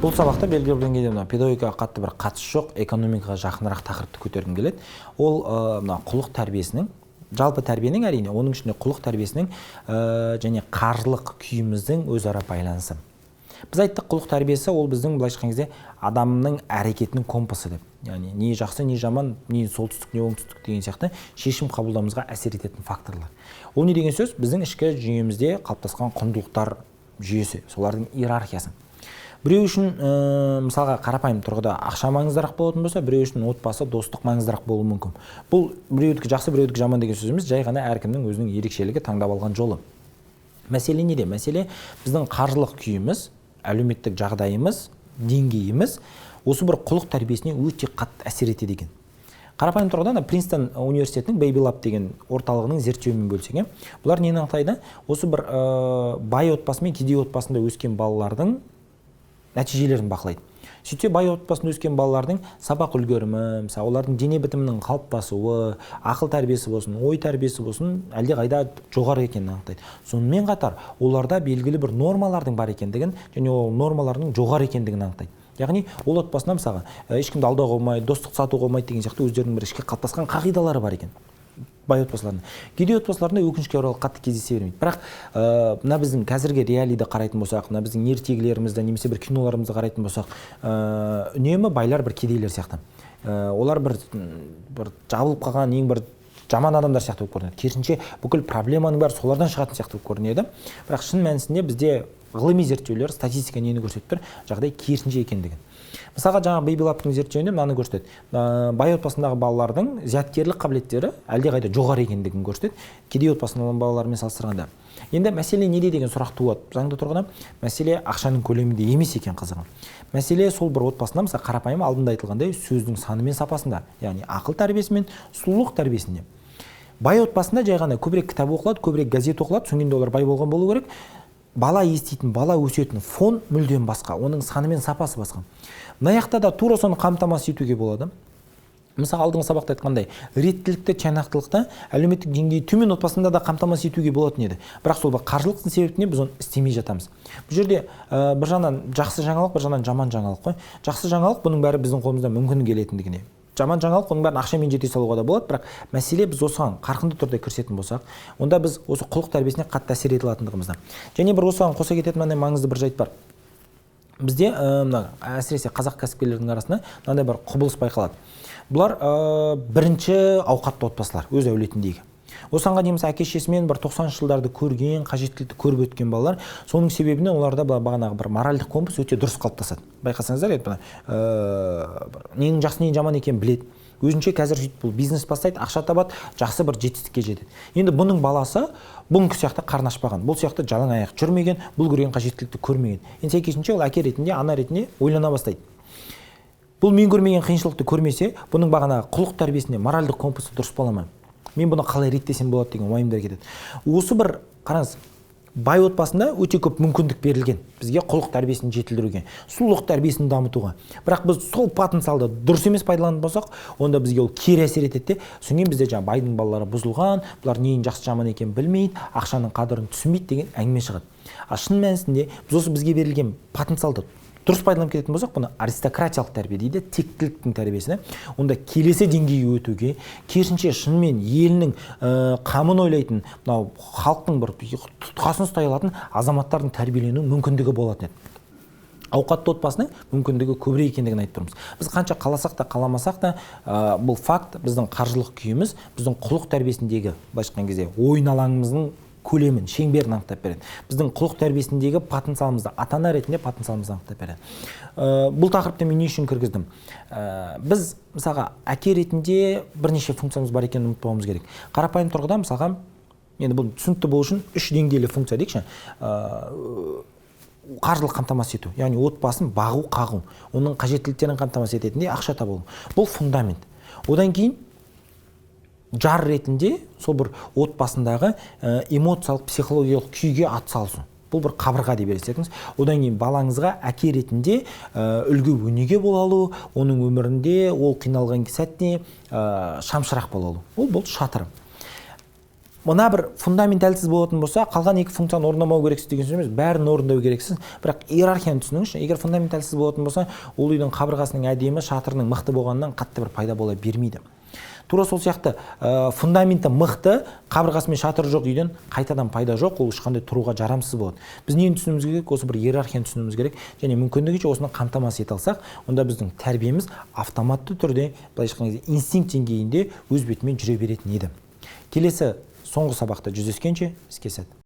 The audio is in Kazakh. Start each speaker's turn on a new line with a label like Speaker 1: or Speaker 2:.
Speaker 1: Бұл сабақта белгілі бір деңгейде мына педагогикаға қатты бір қатысы жоқ, экономикаға жақынырақ тақырыпты көтергім келеді. Ол мына құлық тәрбиесінің, жалпы тәрбиенің әрине, оның ішінде құлық тәрбиесінің және қаржылық күйіміздің өзара байланысы. Біз айттық, құлық тәрбиесі ол біздің былайша айтқан кезде адамның әрекетінің компасы деп. Яғни не жақсы, не жаман, не солтүстік, не оңтүстік деген сияқты шешім қабылдауымызға әсер ететін факторлар. Ол не деген сөз? Біздің ішкі жүйемізде қалыптасқан құндылықтар жүйесі, солардың иерархиясы. Біреу үшін мысалға қарапайым тұрғыда ақша маңыздырақ болатын болса, біреу үшін отбасы, достық маңыздырақ болуы мүмкін. Бұл біреудікі жақсы, біреудікі жаман деген сөз емес, жай ғана әркімнің өзінің ерекшелігі, таңдап алған жолы. Мәселе неде? Мәселе біздің қаржылық күйіміз, әлеуметтік жағдайымыз, деңгейіміз осы бір құлық тәрбиесіне өте қатты әсер етеді екен. Қарапайым тұрғыда Принстон университетінің Baby Lab деген орталығының зерттеуімен бөлсек, бұлар нені анықтайды? Осы бір бай отбасы мен кедей отбасында өскен балалардың нәтижелерін бақылайды. Сөйтсе, бай отбасында өскен балалардың сабақ үлгерімі, мысалы, олардың дене бітімінің қалыптасуы, ақыл тәрбиесі болсын, ой тәрбиесі болсын, әлдеқайда жоғары екенін анықтайды. Сонымен қатар, оларда белгілі бір нормалардың бар екендігін және ол нормалардың жоғары екендігін анықтайды. Яғни, ол отбасында мысалы, ешкімді алдауға болмайды, достық сатуға болмайды деген сияқты өздерінің бір ішкі қалыптасқан қағидалары бар екен. Бай отбасыларында. Кедей отбасыларында өкінішке орай қатты кездесе бермейді. Бірақ мына біздің қазіргі реалиді қарайтын болсақ, мына біздің ертегілерімізді немесе бір киноларымызды қарайтын болсақ, үнемі байлар бір кедейлер сияқты. Олар бір жабылып қалған ең бір жаман адамдар сияқты болып көрінеді. Керісінше бүкіл проблеманың бәрі солардан шығатын сияқты болып көрінеді. Бірақ шын мәнісінде бізде ғылыми зерттеулер, статистика нені көрсетіп тұр? Жағдай керісінше екендігін. Мысалға, жаңа Baby Lab'тың зерттеуінде мынаны көрсетеді. Бай отбасындағы балалардың зияткерлік қабілеттері әлдеқайда жоғары екендігін көрсетеді, кедей отбасындағы балалармен салыстырғанда. Енді мәселе неде деген сұрақ туады. Заңды тұрғыда мәселе ақшаның көлемінде емес екен қызығы. Мәселе сол бір отбасында, мысалы, қарапайым алдында айтылғандай, сөздің саны мен сапасында, яғни ақыл тәрбиесі мен сұлулық тәрбиесінде. Бай отбасында жай ғана көбірек кітап оқылады, көбірек газет оқылады, соңында олар бай болған болу керек. Бала еститін, бала өсетін фон мүлдем басқа, оның саны мен сапасы басқа. Мына жақта да тура соны қамтамасыз етуге болады. Мысалы, алдыңғы сабақта айтқандай, реттілікті, тиянақтылықты әлеуметтік деңгейі төмен отбасында да қамтамасыз етуге болатын еді. Бірақ сол қаржылықтың себебінен біз оны істемей жатамыз. Бұл жерде бір жағынан жақсы жаңалық, бір жағынан жаман жаңалық қой. Жақсы жаңалық бұның бәрі біздің қолымыздан мүмкін келетіндігіне. Жаман жаңалық оның бәрін ақшамен жете салуға да болады, бірақ мәселе біз осыған қарқынды түрде кірісетін болсақ, онда біз осы құлық тәрбиесіне қатты әсер ете алатындығымызда. Және бір осыған қоса кететін мынандай маңызды бір жайт бар. Бізде әсіресе қазақ кәсіпкерлерінің арасында мынандай бір құбылыс байқалады. Бұлар бірінші ауқатты отбасылар, өз әулетіндегі. Осыған дейін әке-шешесімен бір 90-шы жылдарды көрген, қажеттілікті көріп өткен балалар, соның себебінен оларда бағанағы бір моральдық компас өте дұрыс қалыптасады. Байқасаңыздар, ненің жақсы, ненің жаман екенін біледі. Өзінше қазір бұл бизнес бастайды, ақша табады, жақсы бір жетістікке жетеді. Енді бұның баласы бұныңкі сияқты қарны ашпаған, бұл сияқты жалаң аяқ жүрмеген, бұл көрген қажеттілікті көрмеген. Енді сәйкесінше ол әке ретінде, ана ретінде ойлана бастайды. Бұл мен көрмеген қиыншылықты көрмесе, бұның бағанағы құлық тәрбиесінде моральдық компасы дұрыс бола ма? Мен бұны қалай реттесем болады деген уайымдар кетеді. Осы бір, қараңыз, бай отбасында өте көп мүмкіндік берілген бізге құлық тәрбиесін жетілдіруге, сұлулық тәрбиесін дамытуға. Бірақ біз сол потенциалды дұрыс емес пайдаланып болсақ, онда бізге ол кері әсер етеді де, соңын бізде жаңа байдың балалары бұзылған, бұлар ненің жақсы жаман екенін білмейді, ақшаның қадірін түсінбейді деген әңгіме шығады. Шын мәнісінде біз осы бізге берілген потенциалды дұрыс пайдаланып кететін болсақ, бұны аристократиялық тәрбие дейді, тектіліктің тәрбиесіне. Онда келесі деңгейге өтуге, керісінше шынымен елінің қамын ойлайтын, мынау халықтың бір тұтқасын ұстай алатын азаматтардың тәрбиелену мүмкіндігі болатын еді. Ауқатты отбасының мүмкіндігі көбірек екендігін айтып тұрмыз. Біз қанша қаласақ та, қаламасақ та, бұл факт біздің қаржылық күйіміз, біздің құлық тәрбиесіндегі, былайша айтқан кезде, ойын алаңымыздың көлемін, шеңберін анықтап береді. Біздің құлық тәрбиесіндегі потенциалымызды, ата-ана ретінде потенциалымызды анықтап береді. Бұл тақырыпты мен не үшін кіргіздім? Біз, мысалға, әке ретінде бірнеше функциямыз бар екенін ұмытпауымыз керек. Қарапайым тұрғыда, мысалға, енді бұл түсінікті болу үшін үш деңгейлі функция дейікші. Қаржылық қамтамасыз ету, яғни отбасын бағу, қағу, оның қажеттіліктерін қамтамасыз ететіндей ақша табу. Бұл фундамент. Одан кейін жар ретінде сол бір отбасындағы эмоциялық, психологиялық күйге атсалысу. Бұл бір қабырға деп елестетіңіз. Одан кейін балаңызға әке ретінде үлгі өнеге бола алу, оның өмірінде ол қиналған сәтте шамшырақ бола алу. Бұл шатыры. мына бір фундамент әлсіз болатын болса, қалған екі функцияны орындамау керексіз деген сөз емес, бәрін орындау керексіз. Бірақ иерархияны түсініңізші, егер фундамент әлсіз болатын болса, ол үйдің қабырғасының әдемі, шатырының мықты болғанынан қатты бір пайда бола бермейді. Тура сол сияқты фундаменті мықты, қабырғасы мен шатыры жоқ үйден қайтадан пайда жоқ, ол ешқандай тұруға жарамсыз болады. Біз нені түсінуіміз керек? Осы бір иерархияны түсінуіміз керек, және мүмкіндігінше осыны қамтамасыз ете алсақ, онда біздің тәрбиеміз автоматты түрде, былайша айтқан кезде инстинкт деңгейінде өз бетімен жүре беретін еді. Келесі соңғы сабақта жүздескенше іске сәт.